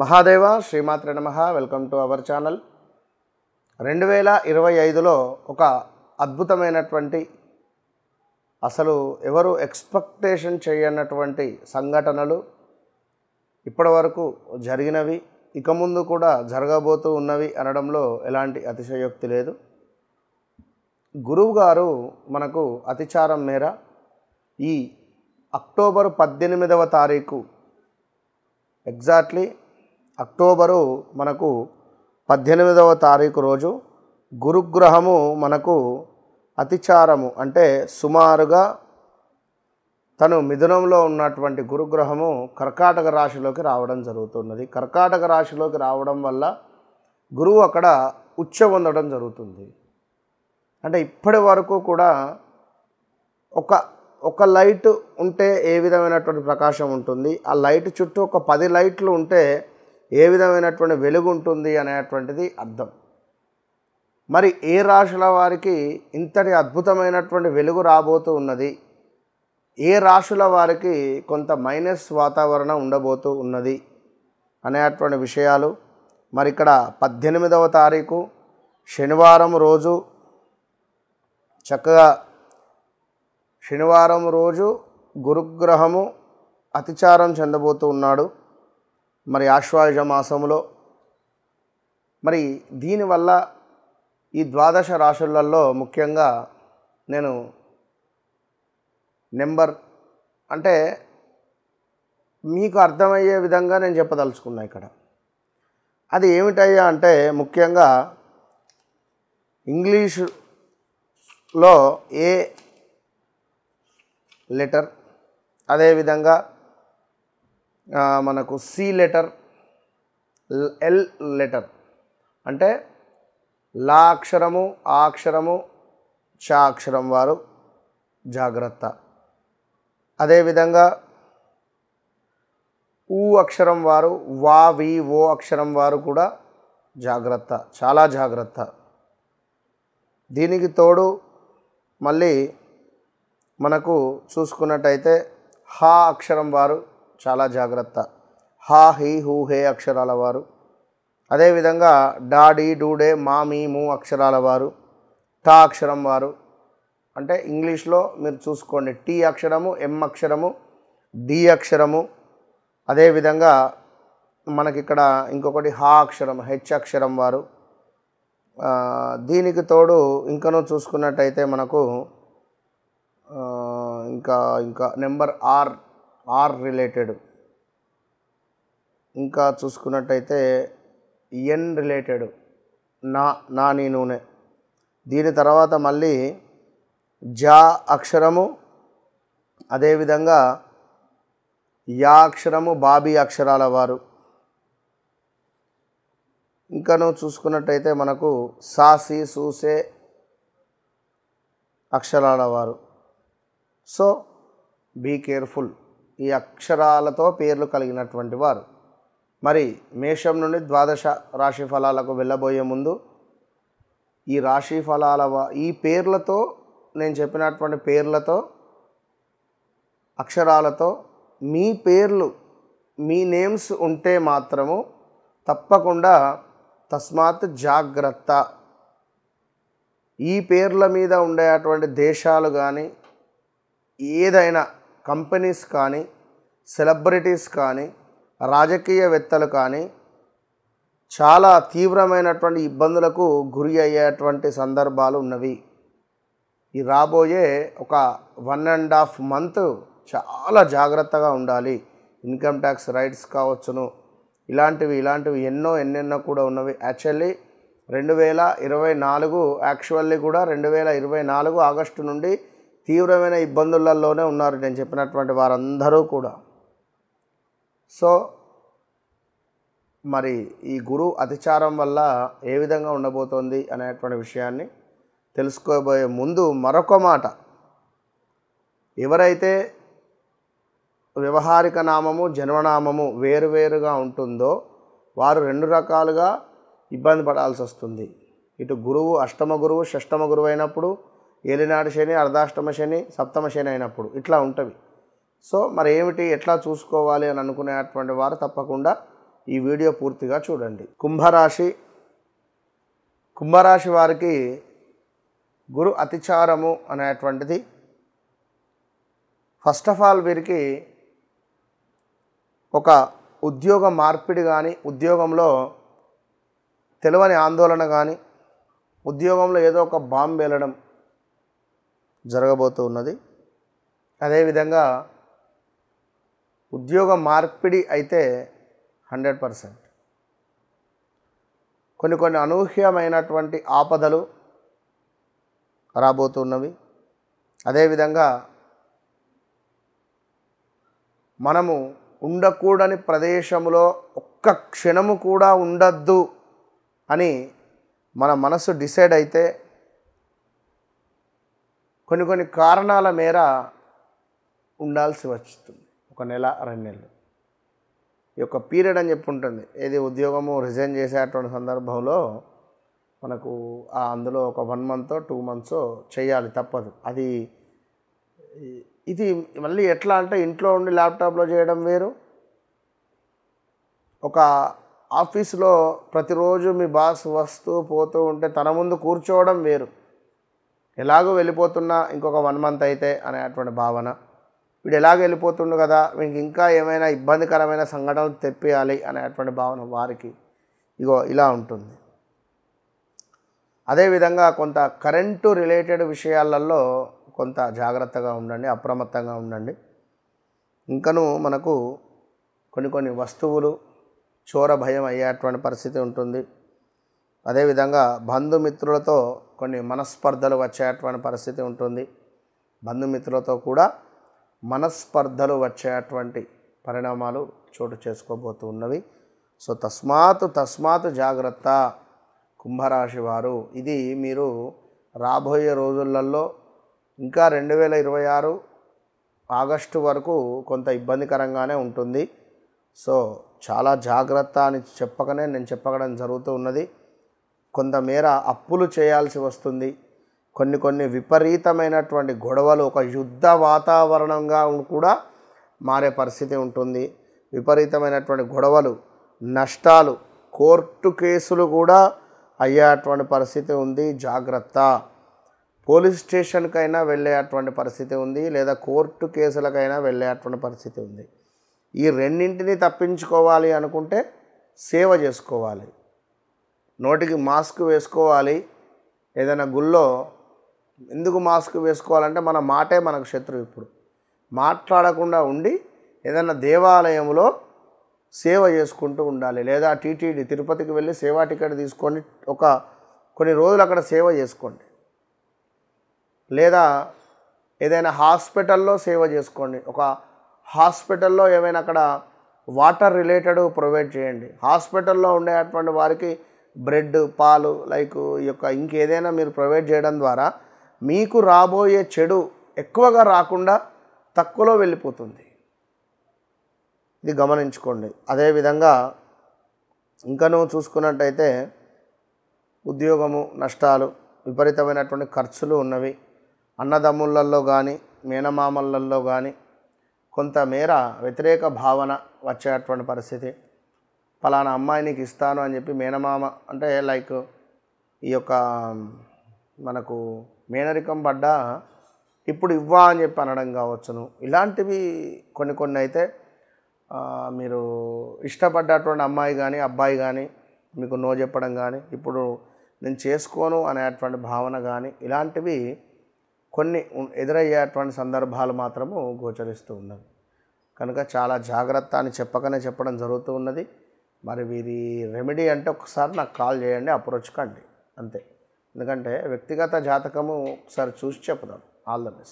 మహాదేవ శ్రీమాత్రే నమః. Welcome to our channel. 2025లో ఒక అద్భుతమైనటువంటి అసలు ఎవరు ఎక్స్పెక్టేషన్ చేయనటువంటి సంఘటనలు ఇప్పటివరకు జరిగినవి, ఇక ముందు కూడా జరగబోతూ ఉన్నవి అనడంలో ఎలాంటి అతిశయోక్తి లేదు. గురువు గారు మనకు అతిచారం మేర ఈ అక్టోబర్ 18వ తారీఖు ఎగ్జాక్ట్లీ అక్టోబరు మనకు 18వ తారీఖు రోజు గురుగ్రహము మనకు అతిచారము అంటే సుమారుగా తను మిథునంలో ఉన్నటువంటి గురుగ్రహము కర్కాటక రాశిలోకి రావడం జరుగుతున్నది. కర్కాటక రాశిలోకి రావడం వల్ల గురువు అక్కడ ఉచ్చ పొందడం జరుగుతుంది. అంటే ఇప్పటి వరకు కూడా ఒక లైట్ ఉంటే ఏ విధమైనటువంటి ప్రకాశం ఉంటుంది, ఆ లైట్ చుట్టూ ఒక 10 లైట్లు ఉంటే ఏ విధమైనటువంటి వెలుగు ఉంటుంది అనేటువంటిది అర్థం. మరి ఏ రాశుల వారికి ఇంతటి అద్భుతమైనటువంటి వెలుగు రాబోతూ ఉన్నది, ఏ రాశుల వారికి కొంత మైనస్ వాతావరణం ఉండబోతూ ఉన్నది అనేటువంటి విషయాలు మరి ఇక్కడ 18వ తారీఖు శనివారం రోజు చక్కగా శనివారం రోజు గురుగ్రహము అతిచారం చెందబోతూ ఉన్నాడు మరి ఆశ్వాయుజ మాసములో. మరి దీనివల్ల ఈ ద్వాదశ రాశులలో ముఖ్యంగా నేను నెంబర్ అంటే మీకు అర్థమయ్యే విధంగా నేను చెప్పదలుచుకున్నా ఇక్కడ. అది ఏమిటయ్యా అంటే ముఖ్యంగా ఇంగ్లీషులో ఏ లెటర్, అదేవిధంగా మనకు సి లెటర్, ఎల్ లెటర్ అంటే లా అక్షరము, ఆ అక్షరము, చ అక్షరం వారు జాగ్రత్త. అదేవిధంగా ఊ అక్షరం వారు, వా వి ఓ అక్షరం వారు కూడా జాగ్రత్త, చాలా జాగ్రత్త. దీనికి తోడు మళ్ళీ మనకు చూసుకున్నట్టయితే హా అక్షరం వారు చాలా జాగ్రత్త. హా హీ హూ హే అక్షరాల వారు, అదేవిధంగా డా డీ డూడే మా మీ ము అక్షరాల వారు, టా అక్షరం వారు అంటే ఇంగ్లీష్లో మీరు చూసుకోండి టీ అక్షరము, ఎం అక్షరము, డి అక్షరము, అదేవిధంగా మనకిక్కడ ఇంకొకటి హా అక్షరం, హెచ్ అక్షరం వారు. దీనికి తోడు ఇంకనూ చూసుకున్నట్టయితే మనకు ఇంకా నెంబర్ ఆర్ రిలేటెడ్, ఇంకా చూసుకున్నట్టయితే ఎన్ రిలేటెడ్ నా నీ నూనె. దీని తర్వాత మళ్ళీ జా అక్షరము, అదేవిధంగా యా అక్షరము, బాబీ అక్షరాల వారు. ఇంకను చూసుకున్నట్టయితే మనకు సాసి సూసే అక్షరాల వారు. సో బీ కేర్ఫుల్, ఈ అక్షరాలతో పేర్లు కలిగినటువంటి వారు. మరి మేషం నుండి ద్వాదశ రాశి ఫలాలకు వెళ్ళబోయే ముందు ఈ రాశి ఫలాల ఈ పేర్లతో నేను చెప్పినటువంటి పేర్లతో అక్షరాలతో మీ పేర్లు, మీ నేమ్స్ ఉంటే మాత్రము తప్పకుండా తస్మాత్ జాగ్రత్త. ఈ పేర్ల మీద ఉండేటువంటి దేశాలు కానీ, ఏదైనా కంపెనీస్ కానీ, సెలబ్రిటీస్ కానీ, రాజకీయవేత్తలు కానీ చాలా తీవ్రమైనటువంటి ఇబ్బందులకు గురి అయ్యేటువంటి సందర్భాలు ఉన్నవి. ఈ రాబోయే ఒక 1.5 మంత్ చాలా జాగ్రత్తగా ఉండాలి. ఇన్కమ్ ట్యాక్స్ రైట్స్ కావచ్చును, ఇలాంటివి ఎన్నెన్నో కూడా ఉన్నవి. యాక్చువల్లీ 2024 కూడా 2024 ఆగస్టు నుండి తీవ్రమైన ఇబ్బందులలోనే ఉన్నారు నేను చెప్పినటువంటి వారందరూ కూడా. సో మరి ఈ గురు అతిచారం వల్ల ఏ విధంగా ఉండబోతోంది అనేటువంటి విషయాన్ని తెలుసుకోబోయే ముందు మరొక మాట, ఎవరైతే వ్యవహారిక నామము, జన్మనామము వేరువేరుగా ఉంటుందో వారు 2 రకాలుగా ఇబ్బంది పడాల్సి వస్తుంది. ఇటు గురువు అష్టమ గురువు, షష్టమ గురువు అయినప్పుడు, ఏలినాటి శని, అర్ధాష్టమ శని, సప్తమ శని అయినప్పుడు ఇట్లా ఉంటుంది. సో మరి ఏమిటి, ఎట్లా చూసుకోవాలి అని అనుకునేటువంటి వారు తప్పకుండా ఈ వీడియో పూర్తిగా చూడండి. కుంభరాశి వారికి గురు అతిచారము అనేటువంటిది ఫస్ట్ ఆఫ్ ఆల్ వీరికి ఒక ఉద్యోగ మార్పిడి కానీ, ఉద్యోగంలో తెలియని ఆందోళన కానీ, ఉద్యోగంలో ఏదో ఒక బాంబు వేలడం జరగబోతూ ఉన్నది. అదేవిధంగా ఉద్యోగ మార్పిడి అయితే 100%. కొన్ని అనూహ్యమైనటువంటి ఆపదలు రాబోతున్నవి. అదేవిధంగా మనము ఉండకూడని ప్రదేశంలో ఒక్క క్షణము కూడా ఉండద్దు అని మన మనసు డిసైడ్ అయితే కొన్ని కారణాల మేర ఉండాల్సి వస్తుంది. 1 నెల 2 నెలలు ఈ యొక్క పీరియడ్ అని చెప్పి ఉంటుంది. ఏది ఉద్యోగము రిజైన్ చేసేటువంటి సందర్భంలో మనకు అందులో ఒక 1 మంత్ 2 మంత్స్ చేయాలి, తప్పదు. ఇది మళ్ళీ ఎట్లా అంటే ఇంట్లో ఉండి ల్యాప్టాప్లో చేయడం వేరు, ఒక ఆఫీసులో ప్రతిరోజు మీ బాస్ వస్తూ పోతూ ఉంటే తన ముందు కూర్చోవడం వేరు. ఎలాగో వెళ్ళిపోతున్నా ఇంకొక 1 మంత్ అయితే అనేటువంటి భావన, వీడు ఎలాగో వెళ్ళిపోతుండు కదా వీనికి ఇంకా ఏమైనా ఇబ్బందికరమైన సంఘటనలు తెప్పియాలి అనేటువంటి భావన వారికి ఇలా ఉంటుంది. అదేవిధంగా కొంత కరెంటు రిలేటెడ్ విషయాలలో కొంత జాగ్రత్తగా ఉండండి, అప్రమత్తంగా ఉండండి. ఇంకను మనకు కొన్ని వస్తువులు చోర భయం అయ్యేటువంటి పరిస్థితి ఉంటుంది. అదేవిధంగా బంధుమిత్రులతో కొన్ని మనస్పర్ధలు వచ్చేటువంటి పరిస్థితి ఉంటుంది. బంధుమిత్రులతో కూడా మనస్పర్ధలు వచ్చేటువంటి పరిణామాలు చోటు చేసుకోబోతూ ఉన్నవి. సో తస్మాత్ జాగ్రత్త కుంభరాశి వారు. ఇది మీరు రాబోయే రోజులలో ఇంకా 2026 ఆగస్టు వరకు కొంత ఇబ్బందికరంగానే ఉంటుంది. సో చాలా జాగ్రత్త అని నేను చెప్పడం జరుగుతూ ఉన్నది. కొంతమేర అప్పులు చేయాల్సి వస్తుంది. కొన్ని విపరీతమైనటువంటి గొడవలు ఒక యుద్ధ వాతావరణంగా కూడా మారే పరిస్థితి ఉంటుంది. విపరీతమైనటువంటి గొడవలు, నష్టాలు, కోర్టు కేసులు కూడా అయ్యేటువంటి పరిస్థితి ఉంది. జాగ్రత్త. పోలీస్ స్టేషన్కైనా వెళ్ళేటువంటి పరిస్థితి ఉంది, లేదా కోర్టు కేసులకైనా వెళ్ళేటువంటి పరిస్థితి ఉంది. ఈ రెండింటిని తప్పించుకోవాలి అనుకుంటే సేవ చేసుకోవాలి. నోటికి మాస్క్ వేసుకోవాలి. ఏదైనా గుళ్ళో ఎందుకు మాస్క్ వేసుకోవాలంటే మన మాటే మనకు శత్రువు. ఇప్పుడు మాట్లాడకుండా ఉండి ఏదైనా దేవాలయంలో సేవ చేసుకుంటూ ఉండాలి. లేదా టీటీడీ తిరుపతికి వెళ్ళి సేవా టికెట్ తీసుకొని కొన్ని రోజులు అక్కడ సేవ చేసుకోండి. లేదా ఏదైనా హాస్పిటల్లో సేవ చేసుకోండి. ఒక హాస్పిటల్లో ఏమైనా అక్కడ వాటర్ రిలేటెడ్ ప్రొవైడ్ చేయండి. హాస్పిటల్లో ఉండేటువంటి వారికి బ్రెడ్, పాలు ఈ యొక్క ఇంకేదైనా మీరు ప్రొవైడ్ చేయడం ద్వారా మీకు రాబోయే చెడు ఎక్కువగా రాకుండా తక్కువలో వెళ్ళిపోతుంది. ఇది గమనించుకోండి. అదేవిధంగా ఇంకనూ చూసుకున్నట్టయితే ఉద్యోగము నష్టాలు, విపరీతమైనటువంటి ఖర్చులు ఉన్నవి. అన్నదమ్ములలో కానీ మేనమామలలో కానీ కొంతమేర వ్యతిరేక భావన వచ్చేటువంటి పరిస్థితి. పలానా అమ్మాయి నీకు ఇస్తాను అని చెప్పి మేనమామ అంటే ఈ యొక్క మనకు మేనరికం పడ్డా ఇప్పుడు ఇవ్వా అని చెప్పి అనడం కావచ్చును. ఇలాంటివి కొన్ని అయితే మీరు ఇష్టపడ్డటువంటి అమ్మాయి కానీ అబ్బాయి కానీ మీకు నో చెప్పడం కానీ, ఇప్పుడు నేను చేసుకోను అనేటువంటి భావన కానీ, ఇలాంటివి కొన్ని ఎదురయ్యేటువంటి సందర్భాలు మాత్రము గోచరిస్తూ ఉన్నవి. కనుక చాలా జాగ్రత్త అని చెప్పడం జరుగుతూ ఉన్నది. మరి వీరి రెమెడీ అంటే ఒకసారి నాకు కాల్ చేయండి, అప్రోచ్ కండి అంతే. ఎందుకంటే వ్యక్తిగత జాతకము ఒకసారి చూసి చెప్దాం. All the best.